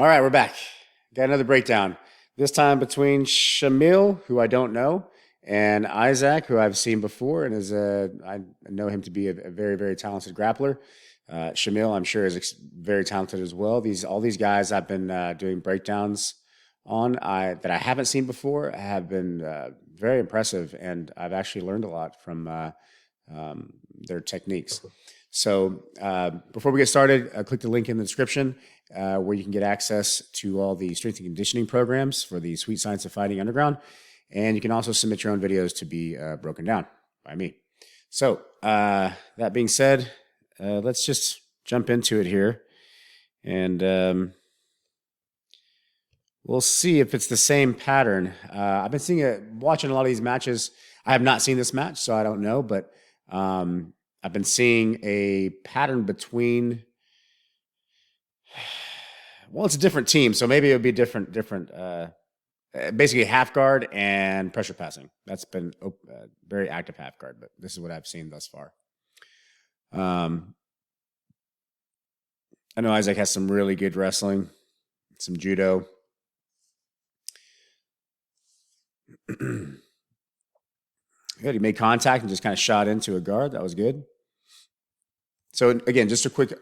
All right, we're back. Got another breakdown. This time between Shamil, who I don't know, and Izaak, who I've seen before, and I know him to be a very, very talented grappler. Shamil, I'm sure, is very talented as well. All these guys I've been doing breakdowns on that I haven't seen before have been very impressive, and I've actually learned a lot from their techniques. So before we get started, click the link in the description where you can get access to all the strength and conditioning programs for the Sweet Science of Fighting Underground. And you can also submit your own videos to be broken down by me. So that being said, let's just jump into it here. And we'll see if it's the same pattern. I've been watching a lot of these matches. I have not seen this match, so I don't know, but I've been seeing a pattern between. Well, it's a different team, so maybe it would be different. Basically, half guard and pressure passing. That's been very active half guard, but this is what I've seen thus far. I know Izaak has some really good wrestling, some judo. Good. He made contact and just kind of shot into a guard. That was good. So again, just a quick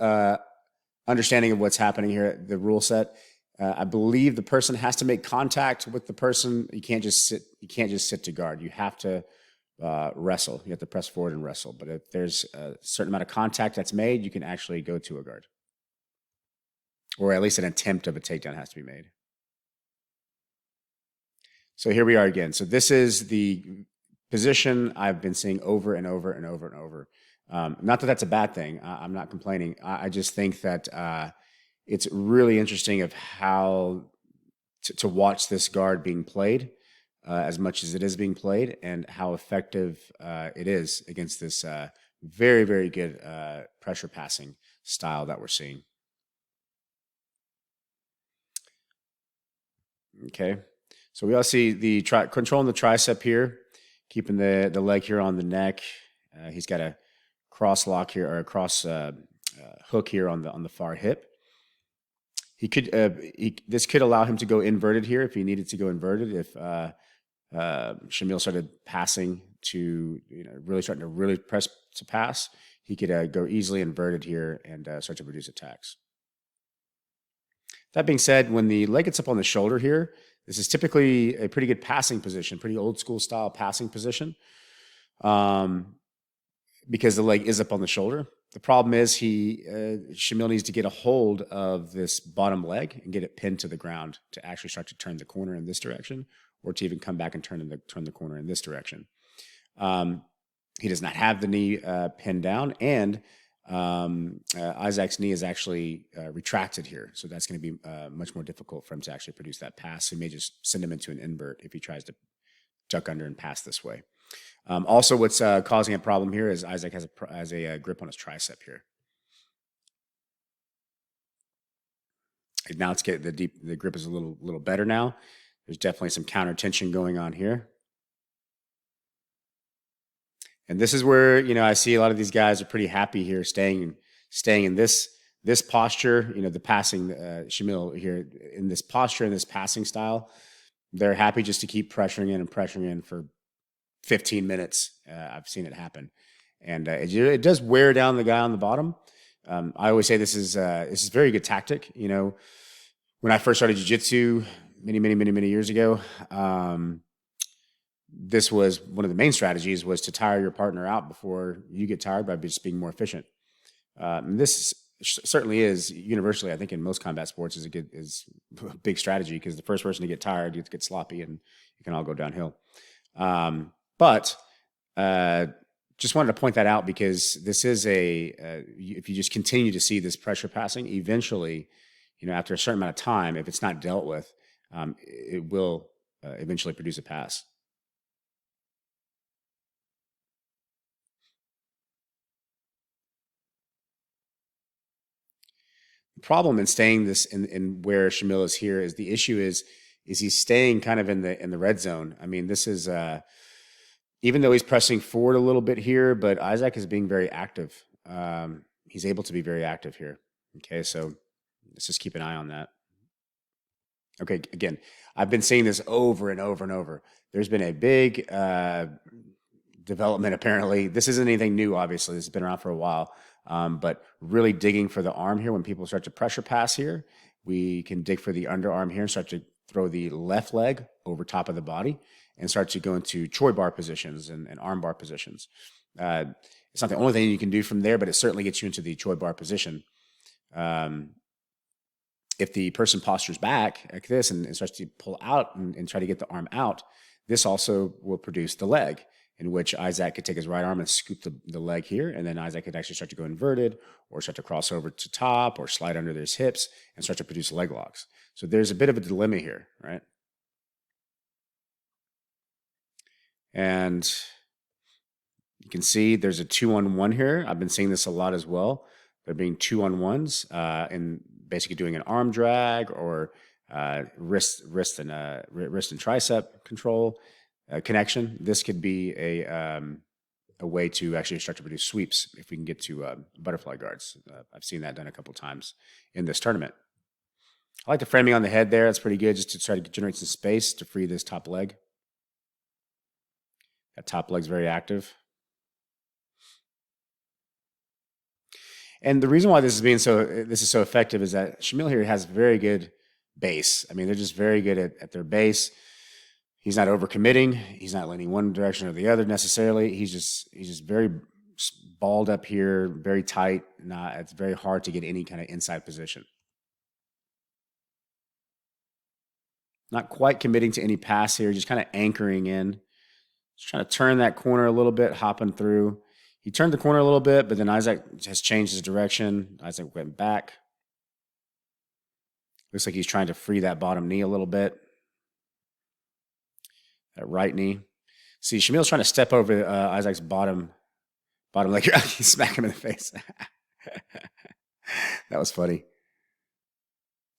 understanding of what's happening here. The rule set. I believe the person has to make contact with the person. You can't just sit. You can't just sit to guard. You have to wrestle. You have to press forward and wrestle. But if there's a certain amount of contact that's made, you can actually go to a guard, or at least an attempt of a takedown has to be made. So here we are again. So this is the position I've been seeing over and over and over and over. Not that that's a bad thing. I'm not complaining. I just think that it's really interesting of how to watch this guard being played as much as it is being played, and how effective it is against this very, very good pressure passing style that we're seeing. Okay. So we all see the controlling the tricep here, keeping the leg here on the neck. He's got a cross lock here, or a cross hook here on the far hip. He could this could allow him to go inverted here if he needed to go inverted. If Shamil started passing to really starting to press to pass, he could go easily inverted here and start to produce attacks. That being said, when the leg gets up on the shoulder here, this is typically a pretty good passing position, pretty old school style passing position, because the leg is up on the shoulder. The problem is Shamil needs to get a hold of this bottom leg and get it pinned to the ground to actually start to turn the corner in this direction, or to even come back and turn the corner in this direction. He does not have the knee pinned down, and Izaak's knee is actually retracted here, so that's going to be much more difficult for him to actually produce that pass. So he may just send him into an invert if he tries to duck under and pass this way. Also, what's causing a problem here is Izaak has a grip on his tricep here. Now the grip is a little better now. There's definitely some counter tension going on here. And this is where I see a lot of these guys are pretty happy here, staying in this posture. The passing Shamil here in this posture, in this passing style, they're happy just to keep pressuring in for 15 minutes. I've seen it happen, and it does wear down the guy on the bottom. I always say this is very good tactic. When I first started jiu-jitsu many years ago. This was one of the main strategies, was to tire your partner out before you get tired by just being more efficient. And this certainly is universally, I think, in most combat sports is a big strategy, because the first person to get tired gets to get sloppy and you can all go downhill. But just wanted to point that out, because this is if you just continue to see this pressure passing, eventually, after a certain amount of time, if it's not dealt with, it will eventually produce a pass. Problem in staying this in where Shamil is here is the issue is he's staying kind of in the red zone. I mean, this is even though he's pressing forward a little bit here, but Izaak is being very active. He's able to be very active here. Okay, so let's just keep an eye on that. Okay, again, I've been seeing this over and over and over. There's been a big development, apparently. This isn't anything new, obviously. This has been around for a while. But really digging for the arm here, when people start to pressure pass here, we can dig for the underarm here and start to throw the left leg over top of the body and start to go into Choi bar positions and arm bar positions. It's not the only thing you can do from there, but it certainly gets you into the Choi bar position. If the person postures back like this and starts to pull out and try to get the arm out, this also will produce the leg, in which Izaak could take his right arm and scoop the leg here, and then Izaak could actually start to go inverted or start to cross over to top or slide under his hips and start to produce leg locks. So there's a bit of a dilemma here, right? And you can see there's a 2-on-1 here. I've been seeing this a lot as well. There being 2-on-1s and basically doing an arm drag or wrist and tricep control connection. This could be a way to actually start to produce sweeps if we can get to butterfly guards. I've seen that done a couple times in this tournament. I like the framing on the head there. That's pretty good, just to try to generate some space to free this top leg. That top leg's very active. And the reason why this is so effective is that Shamil here has very good base. I mean, they're just very good at their base. He's not overcommitting. He's not leaning one direction or the other necessarily. He's just very balled up here, very tight. It's very hard to get any kind of inside position. Not quite committing to any pass here, just kind of anchoring in. Just trying to turn that corner a little bit, hopping through. He turned the corner a little bit, but then Izaak has changed his direction. Izaak went back. Looks like he's trying to free that bottom knee a little bit. That right knee. See, Shamil's trying to step over Izaak's bottom leg. He smacked him in the face. That was funny.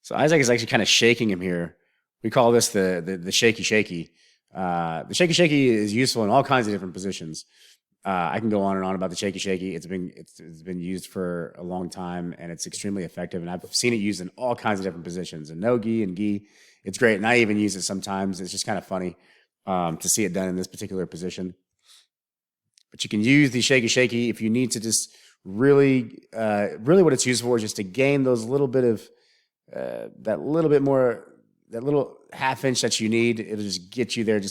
So Izaak is actually kind of shaking him here. We call this the shaky shaky. The shaky shaky is useful in all kinds of different positions. I can go on and on about the shaky shaky. It's been used for a long time, and it's extremely effective. And I've seen it used in all kinds of different positions. In no gi and gi, it's great. And I even use it sometimes. It's just kind of funny to see it done in this particular position. But you can use the shaky shaky if you need to just really what it's used for is just to gain those little bit of that little half inch that you need. It'll just get you there,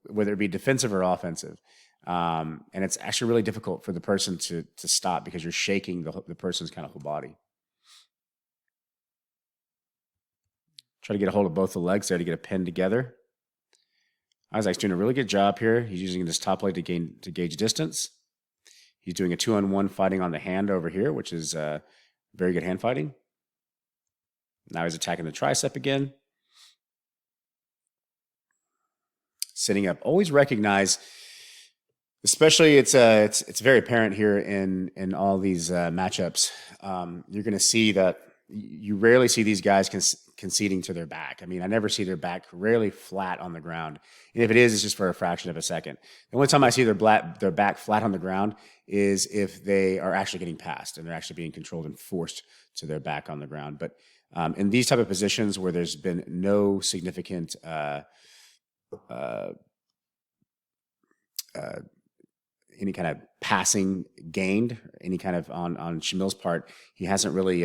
whether it be defensive or offensive. And it's actually really difficult for the person to stop because you're shaking the person's kind of whole body. Try to get a hold of both the legs there to get a pin together. Izaak's doing a really good job here. He's using this top leg to gauge distance. He's doing a 2-on-1 fighting on the hand over here, which is very good hand fighting. Now he's attacking the tricep again. Sitting up. Always recognize, especially it's very apparent here in all these matchups. You're going to see that you rarely see these guys conceding to their back. I mean, I never see their back rarely flat on the ground. And if it is, it's just for a fraction of a second. The only time I see their back flat on the ground is if they are actually getting passed and they're actually being controlled and forced to their back on the ground. But in these type of positions where there's been no significant any kind of passing gained, any kind of on Shamil's part, he hasn't really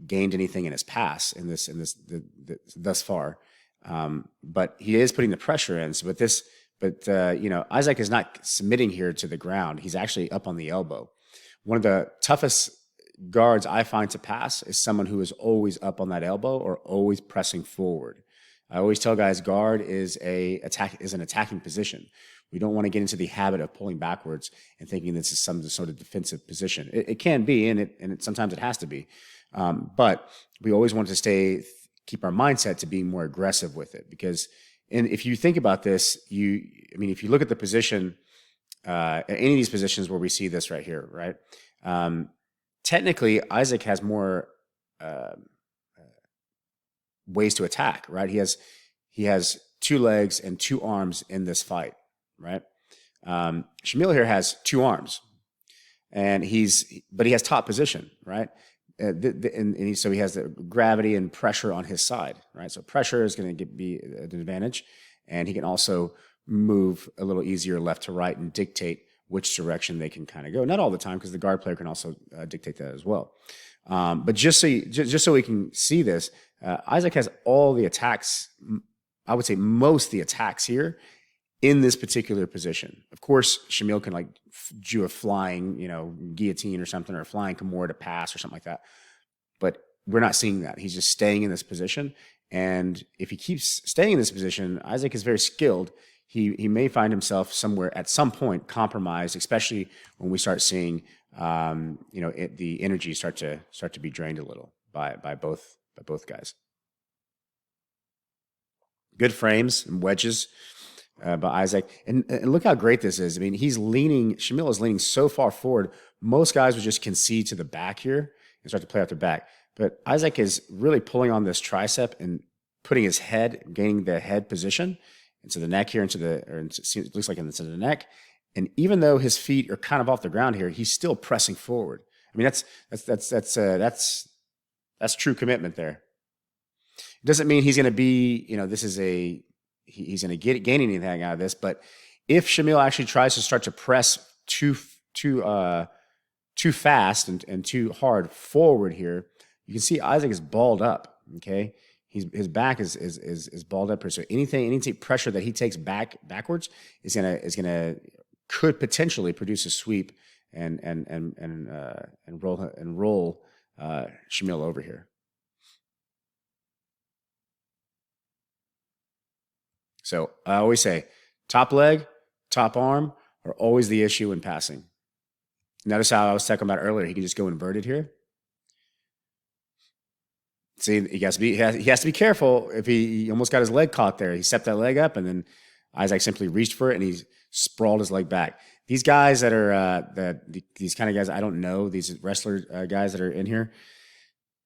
gained anything in his pass in this thus far. But he is putting the pressure in. So Izaak is not submitting here to the ground. He's actually up on the elbow. One of the toughest guards I find to pass is someone who is always up on that elbow or always pressing forward. I always tell guys guard is an attacking position. We don't want to get into the habit of pulling backwards and thinking this is some sort of defensive position. It can be, and sometimes it has to be. But we always want to keep our mindset to being more aggressive with it. Because if you think about this, if you look at the position, any of these positions where we see this right here, right? Technically, Izaak has more ways to attack, right? He has 2 legs and 2 arms in this fight, right? Shamil here has 2 arms, but he has top position, right? so he has the gravity and pressure on his side, right? So pressure is going to be an advantage, and he can also move a little easier left to right and dictate which direction they can kind of go. Not all the time, because the guard player can also dictate that as well. But just so we can see this, Izaak has all the attacks. I would say most of the attacks here in this particular position. Of course, Shamil can like do a flying, guillotine or something, or a flying Kimura to pass or something like that. But we're not seeing that. He's just staying in this position. And if he keeps staying in this position, Izaak is very skilled. He may find himself somewhere at some point compromised, especially when we start seeing the energy start to be drained a little by both guys. Good frames and wedges by Izaak. And look how great this is. I mean, Shamil is leaning so far forward. Most guys would just concede to the back here and start to play out their back. But Izaak is really pulling on this tricep and putting his head, gaining the head position into the neck here, it looks like into the neck. And even though his feet are kind of off the ground here, he's still pressing forward. I mean, that's true commitment there. It doesn't mean he's going to be, he's going to gain anything out of this. But if Shamil actually tries to start to press too fast and too hard forward here, you can see Izaak is balled up. Okay, his back is balled up here. So any pressure that he takes backwards could potentially produce a sweep and roll Shamil over here. So I always say, top leg, top arm are always the issue in passing. Notice how I was talking about earlier. He can just go inverted here. See, he has to be careful. If he almost got his leg caught there, he stepped that leg up, and then Izaak simply reached for it, and he sprawled his leg back. These guys that are these kind of guys, I don't know, these wrestler guys that are in here,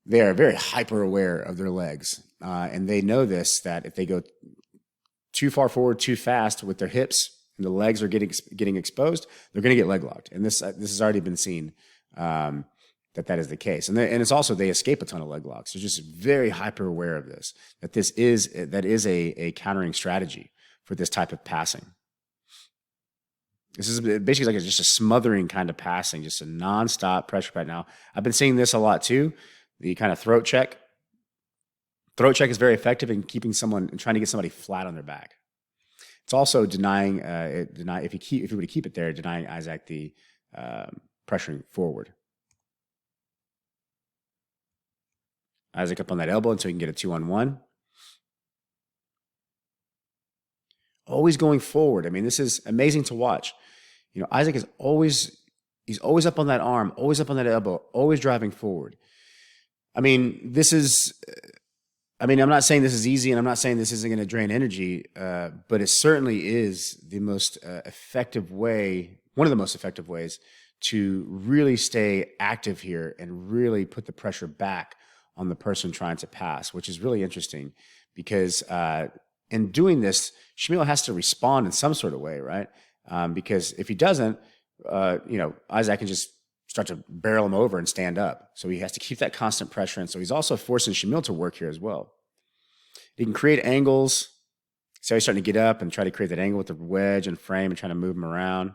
they are very hyper aware of their legs, and they know this, that if they go too far forward, too fast with their hips, and the legs are getting exposed, they're going to get leg locked. And this has already been seen that is the case. And it's also, they escape a ton of leg locks. They're just very hyper aware of this, that is a countering strategy for this type of passing. This is basically like just a smothering kind of passing, just a nonstop pressure pat. Now, I've been seeing this a lot too, the kind of throat check. Throat check is very effective in keeping someone and trying to get somebody flat on their back. It's also denying if you were to keep it there, denying Izaak the pressuring forward. Izaak up on that elbow until he can get a 2-on-1. Always going forward. I mean, this is amazing to watch. Izaak is he's always up on that arm, always up on that elbow, always driving forward. I mean, I'm not saying this is easy, and I'm not saying this isn't going to drain energy, but it certainly is the most effective way, one of the most effective ways to really stay active here and really put the pressure back on the person trying to pass, which is really interesting because in doing this, Shamil has to respond in some sort of way, right? Because if he doesn't, Izaak can just start to barrel him over and stand up. So he has to keep that constant pressure in. So he's also forcing Shamil to work here as well. He can create angles. So he's starting to get up and try to create that angle with the wedge and frame and trying to move him around.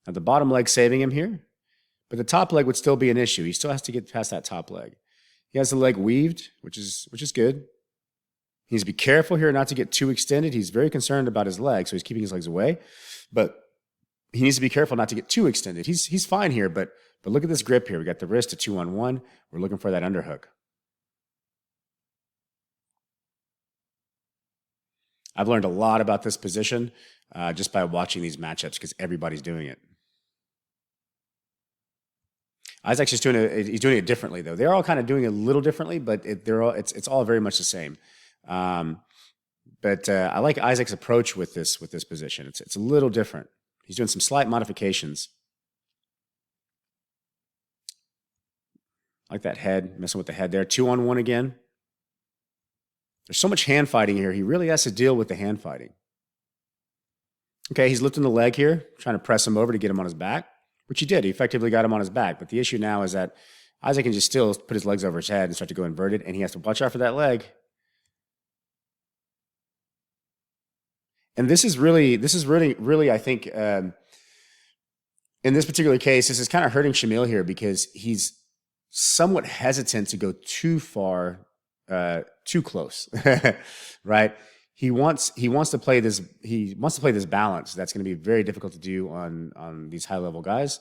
Now the bottom leg saving him here, but the top leg would still be an issue. He still has to get past that top leg. He has the leg weaved, which is good. He needs to be careful here not to get too extended. He's very concerned about his legs, so he's keeping his legs away. But he needs to be careful not to get too extended. He's fine here, but look at this grip here. We got the wrist to 2-on-1. We're looking for that underhook. I've learned a lot about this position just by watching these matchups because everybody's doing it. Izaak's just he's doing it differently though. They're all kind of doing it a little differently, but it's all very much the same. But I like Izaak's approach with this position. It's a little different. He's doing some slight modifications. I like that head, messing with the head there. 2-on-1 again. There's so much hand fighting here. He really has to deal with the hand fighting. Okay, he's lifting the leg here, trying to press him over to get him on his back. which he did. He effectively got him on his back. But the issue now is that Izaak can just still put his legs over his head and start to go inverted, and he has to watch out for that leg. And this is really, I think, in this particular case, this is kind of hurting Shamil here because he's somewhat hesitant to go too far, too close, right? He wants to play this balance that's going to be very difficult to do on these high level guys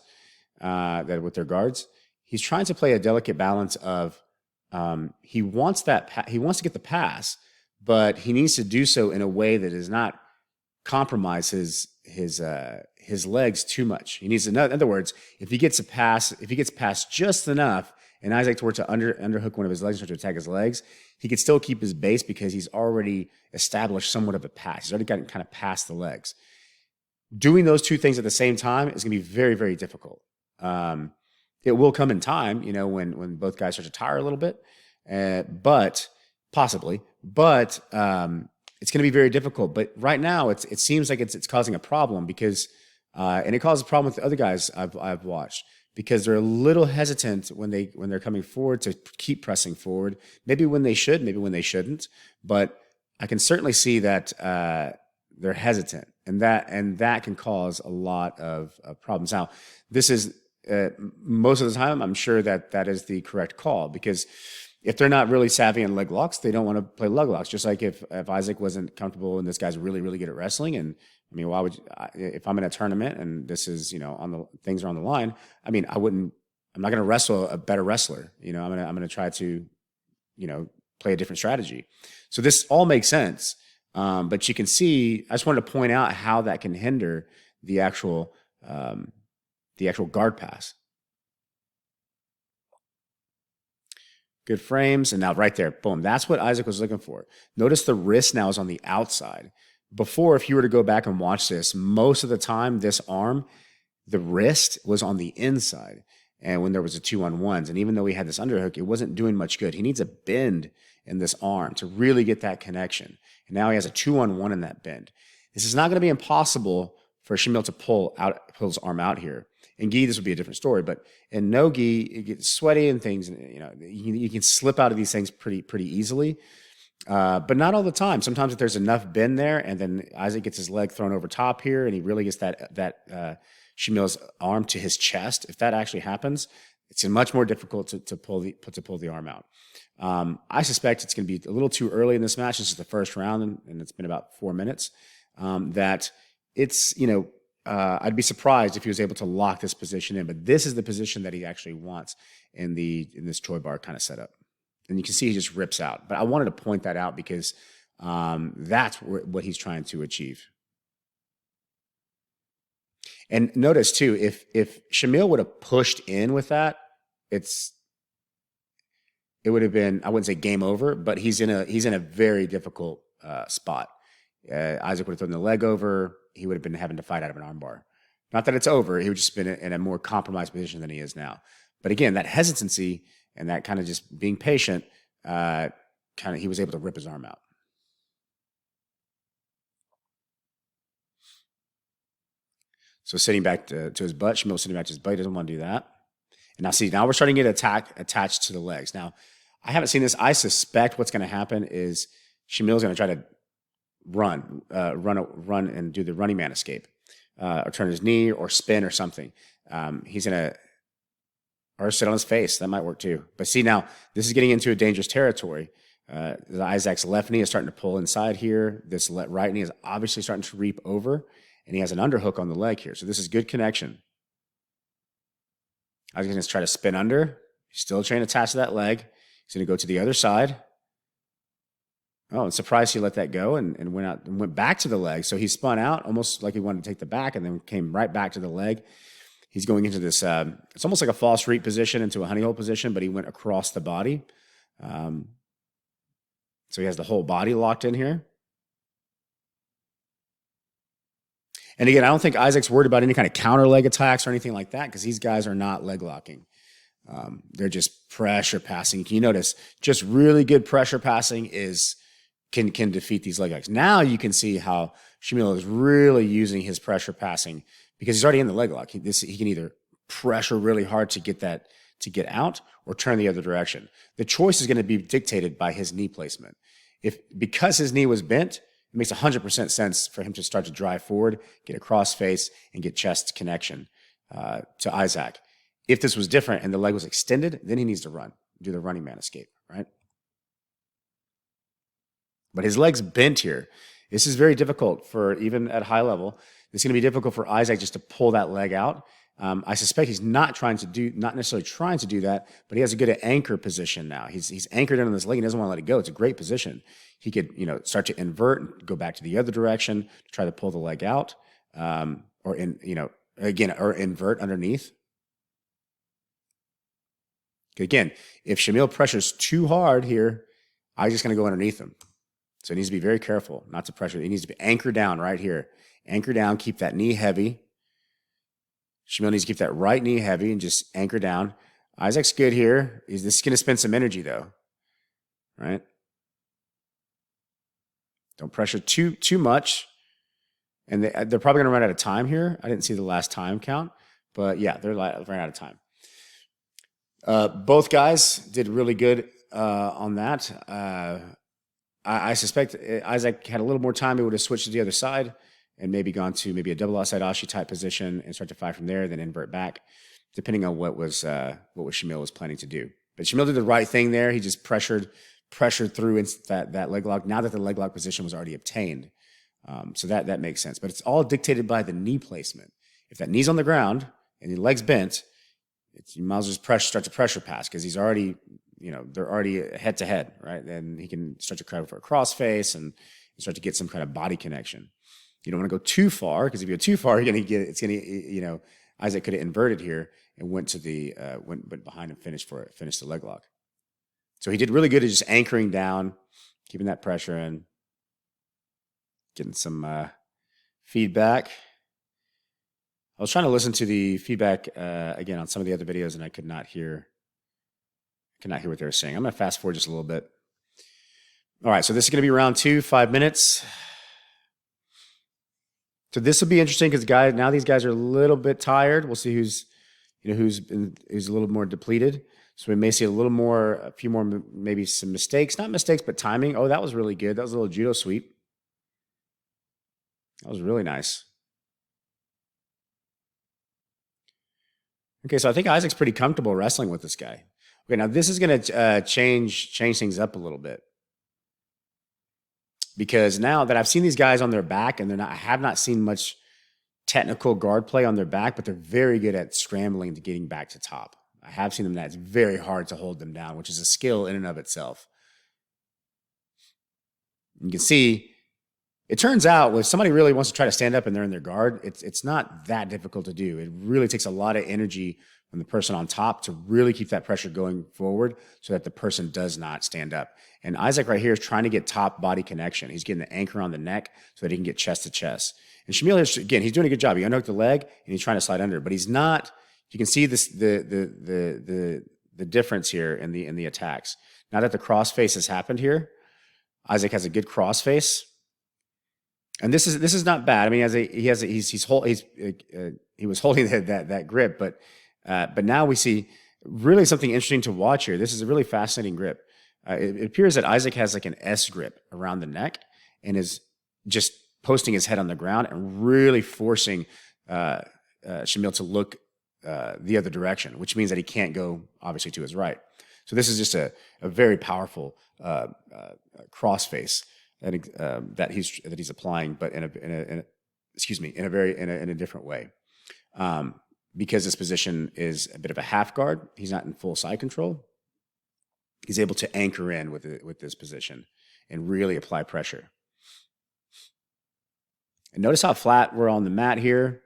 that with their guards. He's trying to play a delicate balance of he wants to get the pass, but he needs to do so in a way that does not compromise his legs too much. He needs to, in other words, if he gets past just enough, and Izaak were to underhook one of his legs and start to attack his legs, he could still keep his base because he's already established somewhat of a pass. He's already gotten kind of past the legs. Doing those two things at the same time is going to be very, very difficult. It will come in time, when both guys start to tire a little bit, but possibly. But it's going to be very difficult. But right now, it seems like it's causing a problem because, and it causes a problem with the other guys I've watched because they're a little hesitant when they're coming forward to keep pressing forward. Maybe when they should, maybe when they shouldn't. But I can certainly see that they're hesitant, and that can cause a lot of problems. Now, this is most of the time, I'm sure that is the correct call because if they're not really savvy in leg locks, they don't want to play leg locks. Just like if Izaak wasn't comfortable and this guy's really, really good at wrestling, and I mean, why would if I'm in a tournament and this is things are on the line? I mean, I'm not going to wrestle a better wrestler. I'm going to try to play a different strategy. So this all makes sense, but you can see. I just wanted to point out how that can hinder the actual guard pass. Good frames. And now right there, boom. That's what Izaak was looking for. Notice the wrist now is on the outside. Before, if you were to go back and watch this, most of the time, this arm, the wrist was on the inside. And when there was a 2-on-1s, and even though he had this underhook, it wasn't doing much good. He needs a bend in this arm to really get that connection. And now he has a 2-on-1 in that bend. This is not going to be impossible for Shamil to pull his arm out here. In gi, this would be a different story, but in no gi, it gets sweaty and things. You can slip out of these things pretty easily, but not all the time. Sometimes if there's enough bend there, and then Izaak gets his leg thrown over top here, and he really gets that Shamil's arm to his chest. If that actually happens, it's much more difficult to pull the arm out. I suspect it's going to be a little too early in this match. This is the first round, and it's been about 4 minutes. That it's I'd be surprised if he was able to lock this position in, but this is the position that he actually wants in this Troy bar kind of setup. And you can see he just rips out. But I wanted to point that out because that's what he's trying to achieve. And notice too, if Shamil would have pushed in with that, it would have been, I wouldn't say game over, but he's in a very difficult spot. Izaak would have thrown the leg over. He would have been having to fight out of an armbar. Not that it's over. He would just been in a more compromised position than he is now. But again, that hesitancy and that kind of just being patient, he was able to rip his arm out. So sitting back to his butt, Shamil sitting back to his butt, he doesn't want to do that. And now we're starting to get attached to the legs. Now, I haven't seen this. I suspect what's going to happen is Shamil's going to try to run and do the running man escape, or turn his knee or spin or something. He's going to, or sit on his face. That might work too. But see, now this is getting into a dangerous territory. Izaak's left knee is starting to pull inside here. This right knee is obviously starting to reap over, and he has an underhook on the leg here. So this is good connection. Izaak's going to try to spin under. He's still trying to attach to that leg. He's going to go to the other side. Oh, I'm surprised he let that go and went out and went back to the leg. So he spun out almost like he wanted to take the back and then came right back to the leg. He's going into this, it's almost like a false reap position into a honey hole position, but he went across the body. So he has the whole body locked in here. And again, I don't think Izaak's worried about any kind of counter leg attacks or anything like that because these guys are not leg locking. They're just pressure passing. Can you notice just really good pressure passing can defeat these leg locks. Now you can see how Shamil is really using his pressure passing because he's already in the leg lock. He can either pressure really hard to get out, or turn the other direction. The choice is going to be dictated by his knee placement. Because his knee was bent, it makes 100% sense for him to start to drive forward, get a cross face, and get chest connection to Izaak. If this was different and the leg was extended, then he needs to run, do the running man escape, right? But his leg's bent here. This is very difficult for, even at high level, it's going to be difficult for Izaak just to pull that leg out. I suspect he's not necessarily trying to do that, but he has a good anchor position now. He's anchored in on this leg and doesn't want to let it go. It's a great position. He could, start to invert and go back to the other direction to try to pull the leg out, or invert underneath. Again, if Shamil pressures too hard here, Isaac's going to go underneath him. So he needs to be very careful not to pressure. He needs to be anchored down right here. Anchor down, keep that knee heavy. Shamil needs to keep that right knee heavy and just anchor down. Izaak's good here. This is going to spend some energy, though. Right? Don't pressure too much. And they're probably going to run out of time here. I didn't see the last time count. But yeah, they're running out of time. Both guys did really good on that. I suspect Izaak had a little more time. He would have switched to the other side and maybe gone to maybe a double outside ashi type position and start to fight from there, then invert back, depending on what Shamil was planning to do. But Shamil did the right thing there. He just pressured through that leg lock. Now that the leg lock position was already obtained, so that makes sense. But it's all dictated by the knee placement. If that knee's on the ground and the leg's bent, you might as well just start to pressure pass because he's already, they're already head to head, right? Then he can start to crowd for a cross face and start to get some kind of body connection. You don't want to go too far because if you go too far, Izaak could have inverted here and went behind and finished the leg lock. So he did really good at just anchoring down, keeping that pressure in, getting some feedback. I was trying to listen to the feedback again on some of the other videos, and I could not hear what they were saying. I'm going to fast forward just a little bit. All right, so this is going to be round 2, 5 minutes. So this will be interesting because now these guys are a little bit tired. We'll see who's a little more depleted. So we may see a few more, maybe some mistakes. Not mistakes, but timing. Oh, that was really good. That was a little judo sweep. That was really nice. Okay, so I think Isaac's pretty comfortable wrestling with this guy. Okay, now this is going to change things up a little bit. Because now that I've seen these guys on their back, and I have not seen much technical guard play on their back, but they're very good at scrambling to getting back to top. I have seen them that it's very hard to hold them down, which is a skill in and of itself. You can see, it turns out if somebody really wants to try to stand up and they're in their guard, it's not that difficult to do. It really takes a lot of energy from the person on top to really keep that pressure going forward so that the person does not stand up. And Izaak right here is trying to get top body connection. He's getting the anchor on the neck so that he can get chest to chest. And Shamil, again, he's doing a good job. He unhooked the leg and he's trying to slide under, but he's not. You can see this the difference here in the attacks. Now that the cross face has happened here, Izaak has a good cross face. And this is not bad. I mean, he was holding that grip, but now we see really something interesting to watch here. This is a really fascinating grip. It appears that Izaak has like an S grip around the neck and is just posting his head on the ground and really forcing Shamil to look the other direction, which means that he can't go obviously to his right. So this is just a very powerful cross face that he's applying, but in a different way. Because this position is a bit of a half guard, he's not in full side control. He's able to anchor in with this position and really apply pressure. And notice how flat we're on the mat here.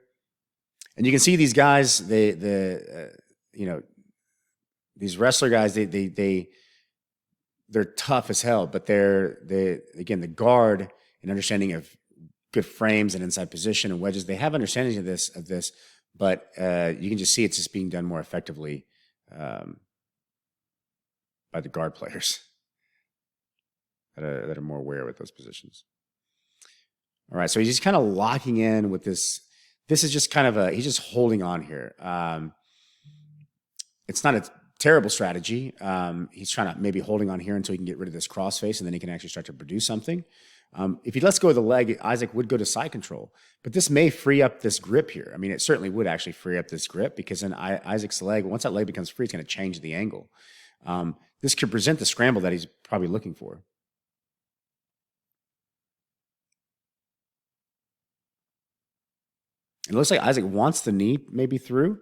And you can see these guys, these wrestler guys, they're tough as hell, but again, the guard and understanding of good frames and inside position and wedges, they have understanding of this, but you can just see it's just being done more effectively by the guard players that are more aware with those positions. All right, so he's just kind of locking in with this. This is just kind of he's just holding on here. it's not a terrible strategy. He's trying to maybe holding on here until he can get rid of this crossface, and then he can actually start to produce something. If he lets go of the leg, Izaak would go to side control, but this may free up this grip here. I mean, it certainly would actually free up this grip because then Isaac's leg, once that leg becomes free, it's going to change the angle. This could present the scramble that he's probably looking for. It looks like Izaak wants the knee maybe through.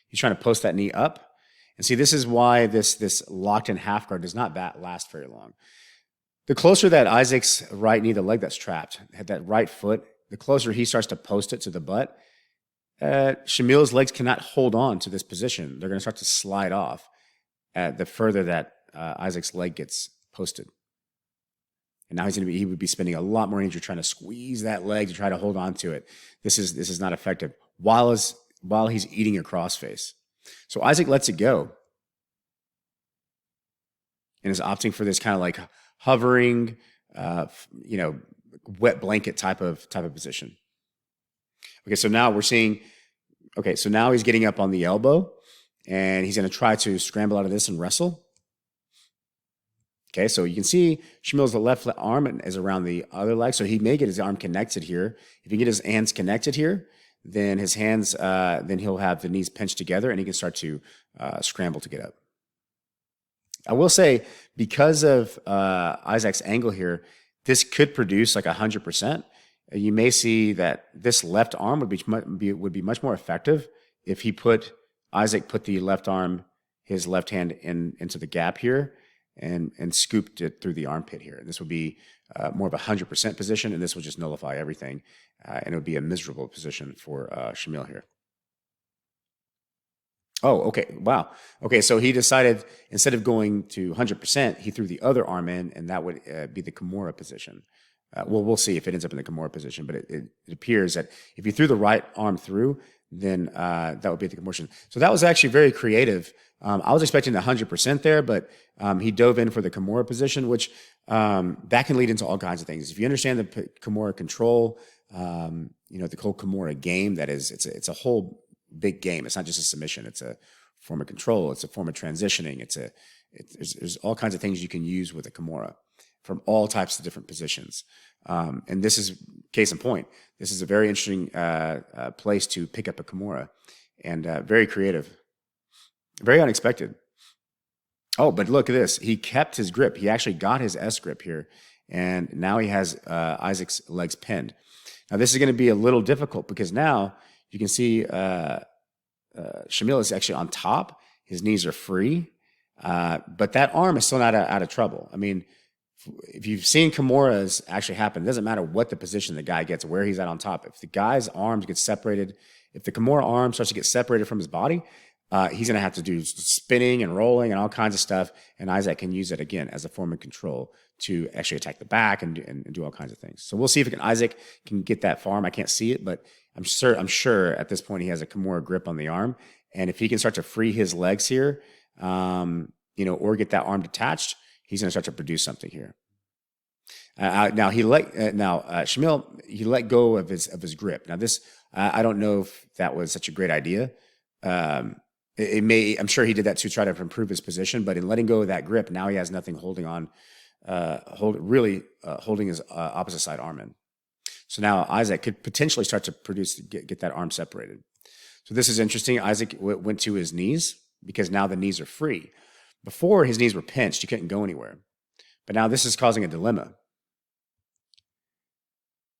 He's trying to post that knee up. And see, this is why this locked-in half guard does not last very long. The closer that Isaac's right knee, the leg that's trapped, had that right foot, the closer he starts to post it to the butt, Shamil's legs cannot hold on to this position. They're going to start to slide off the further that Isaac's leg gets posted. And now he would be spending a lot more energy trying to squeeze that leg to try to hold on to it. This is not effective while he's eating a crossface. So Izaak lets it go and is opting for this kind of like hovering, wet blanket type of position. Okay, so now we're seeing. Okay, so now he's getting up on the elbow, and he's going to try to scramble out of this and wrestle. Okay, so you can see Shamil's left arm is around the other leg, so he may get his arm connected here. If he get his hands connected here, then his hands, then he'll have the knees pinched together, and he can start to scramble to get up. I will say, because of Izaak's angle here, this could produce like 100%. You may see that this left arm would be much more effective if Izaak put the left arm, his left hand into the gap here, and scooped it through the armpit here. This would be more of a 100% position, and this will just nullify everything, and it would be a miserable position for Shamil here. Oh, okay. Wow. Okay, so he decided instead of going to 100%, he threw the other arm in, and that would be the Kimura position. Well, we'll see if it ends up in the Kimura position, but it appears that if you threw the right arm through, then that would be the Kimura. So that was actually very creative. I was expecting the 100% there, but he dove in for the Kimura position, which that can lead into all kinds of things. If you understand the Kimura control, the whole Kimura game, it's a whole big game. It's not just a submission. It's a form of control. It's a form of transitioning. There's all kinds of things you can use with a Kimura from all types of different positions. And this is case in point. This is a very interesting place to pick up a Kimura, and very creative, very unexpected. Oh, but look at this. He kept his grip. He actually got his S grip here, and now he has Isaac's legs pinned. Now, this is going to be a little difficult because now you can see Shamil is actually on top. His knees are free, but that arm is still not out of trouble. I mean, if you've seen Kimuras actually happen, it doesn't matter what the position the guy gets, where he's at on top. If the guy's arms get separated, if the Kimura arm starts to get separated from his body, he's going to have to do spinning and rolling and all kinds of stuff. And Izaak can use it again as a form of control to actually attack the back and do all kinds of things. So we'll see if Izaak can get that far. I can't see it, but I'm sure at this point he has a Kimura grip on the arm. And if he can start to free his legs here, or get that arm detached, he's going to start to produce something here. Shamil, he let go of his grip. Now this, I don't know if that was such a great idea. I'm sure he did that to try to improve his position, but in letting go of that grip, now he has nothing holding on, holding his opposite side arm in. So now Izaak could potentially start to get that arm separated. So this is interesting. Izaak went to his knees because now the knees are free. Before, his knees were pinched. He couldn't go anywhere. But now this is causing a dilemma.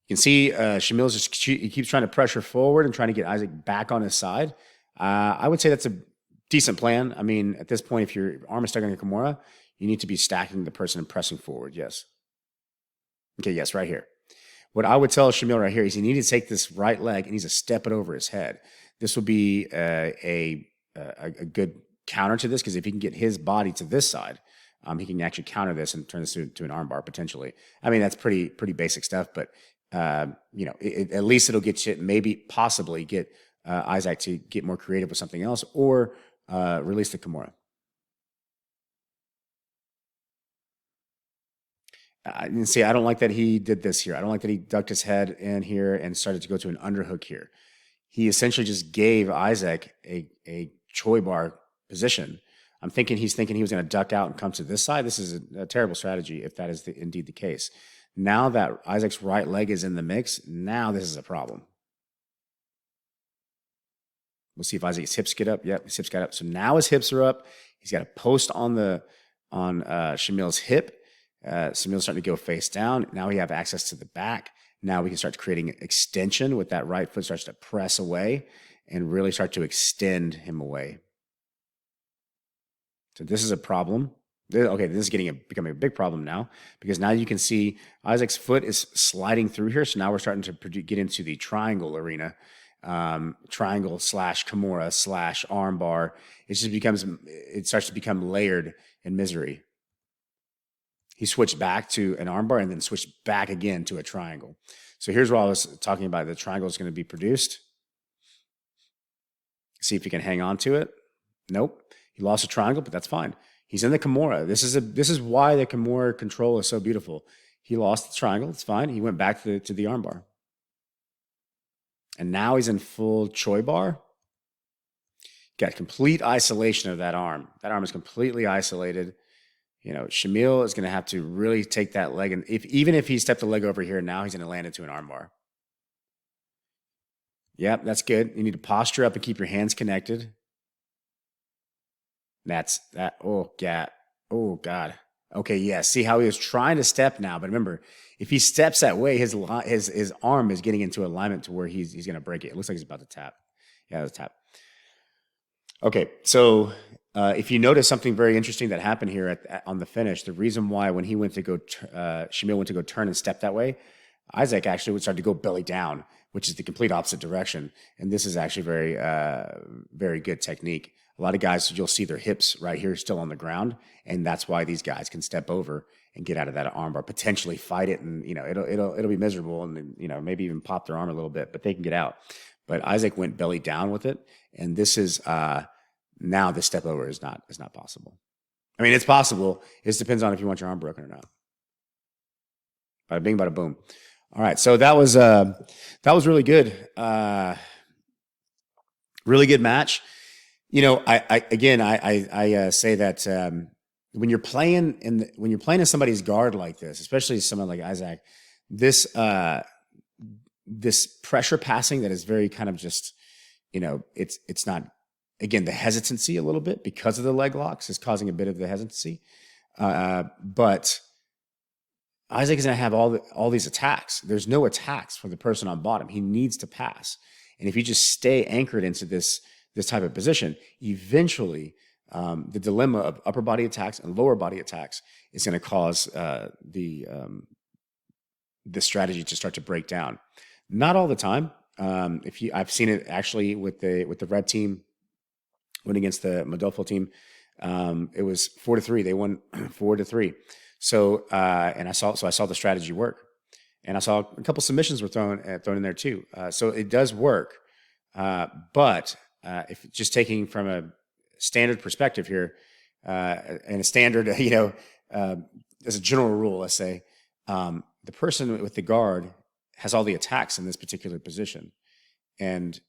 You can see Shamil he keeps trying to pressure forward and trying to get Izaak back on his side. I would say that's a decent plan. I mean, at this point, if your arm is stuck on your Kimura, you need to be stacking the person and pressing forward. Yes. Okay, yes, right here. What I would tell Shamil right here is he needs to take this right leg and he needs to step it over his head. This will be a good counter to this because if he can get his body to this side, he can actually counter this and turn this to an armbar potentially. I mean, that's pretty basic stuff, but at least it'll get you possibly get Izaak to get more creative with something else or release the Kimura. I don't like that he did this here. I don't like that he ducked his head in here and started to go to an underhook here. He essentially just gave Izaak a Choi bar position. He's thinking he was going to duck out and come to this side. This is a terrible strategy if that is indeed the case. Now that Isaac's right leg is in the mix, now this is a problem. We'll see if Isaac's hips get up. Yep, his hips got up. So now his hips are up. He's got a post on Shamil's hip. Shamil's starting to go face down. Now we have access to the back. Now we can start creating extension with that right foot starts to press away and really start to extend him away. So this is a problem. Okay, this is becoming a big problem now because now you can see Isaac's foot is sliding through here. So now we're starting to get into the triangle arena, triangle / Kimura / armbar. It starts to become layered in misery. He switched back to an armbar and then switched back again to a triangle. So here's what I was talking about. The triangle is going to be produced. See if he can hang on to it. Nope. He lost a triangle, but that's fine. He's in the Kimura. This is why the Kimura control is so beautiful. He lost the triangle. It's fine. He went back to the armbar. And now he's in full Choi bar. Got complete isolation of that arm. That arm is completely isolated. Shamil is going to have to really take that leg. And even if he stepped the leg over here, now he's going to land into an armbar. Yep, that's good. You need to posture up and keep your hands connected. That's that. Oh, God. Oh, God. Okay, yeah. See how he was trying to step now. But remember, if he steps that way, his arm is getting into alignment to where he's going to break it. It looks like he's about to tap. Yeah, that's tap. Okay, so if you notice something very interesting that happened here on the finish, the reason why when he went to go, Shamil went to go turn and step that way, Izaak actually would start to go belly down, which is the complete opposite direction. And this is actually very, very good technique. A lot of guys, you'll see their hips right here still on the ground, and that's why these guys can step over and get out of that armbar, potentially fight it, and it'll be miserable, and maybe even pop their arm a little bit, but they can get out. But Izaak went belly down with it, and this is now the step over is not possible. I mean, it's possible. It just depends on if you want your arm broken or not. Bada bing, bada boom. All right, so that was really good. Really good match. I say that when you're playing in somebody's guard like this, especially someone like Izaak, this pressure passing that is very kind of just, it's not, again, the hesitancy a little bit because of the leg locks is causing a bit of the hesitancy. But Izaak is going to have all these attacks. There's no attacks for the person on bottom. He needs to pass. And if you just stay anchored into this type of position, eventually the dilemma of upper body attacks and lower body attacks is going to cause the strategy to start to break down. Not all the time. I've seen it actually with the red team went against the Modolfo team. It was 4-3. They won 4-3. So I saw the strategy work, and I saw a couple submissions were thrown in there too. So it does work, but if just taking from a standard perspective here, and a standard, as a general rule, let's say, the person with the guard has all the attacks in this particular position, and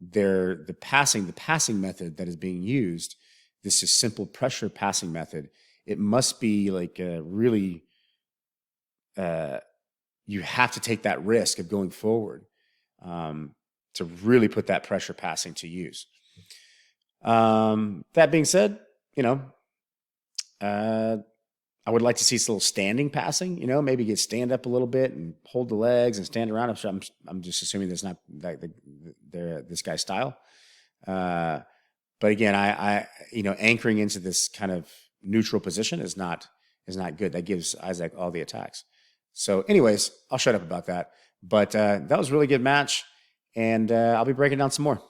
the passing method that is being used, this is simple pressure passing method. It must be like really, you have to take that risk of going forward to really put that pressure passing to use. That being said, I would like to see some little standing passing, maybe stand up a little bit and hold the legs and stand around. I'm just assuming that's not this guy's style. But again, I anchoring into this kind of neutral position is not good. That gives Izaak all the attacks. So anyways, I'll shut up about that. But that was a really good match, and I'll be breaking down some more.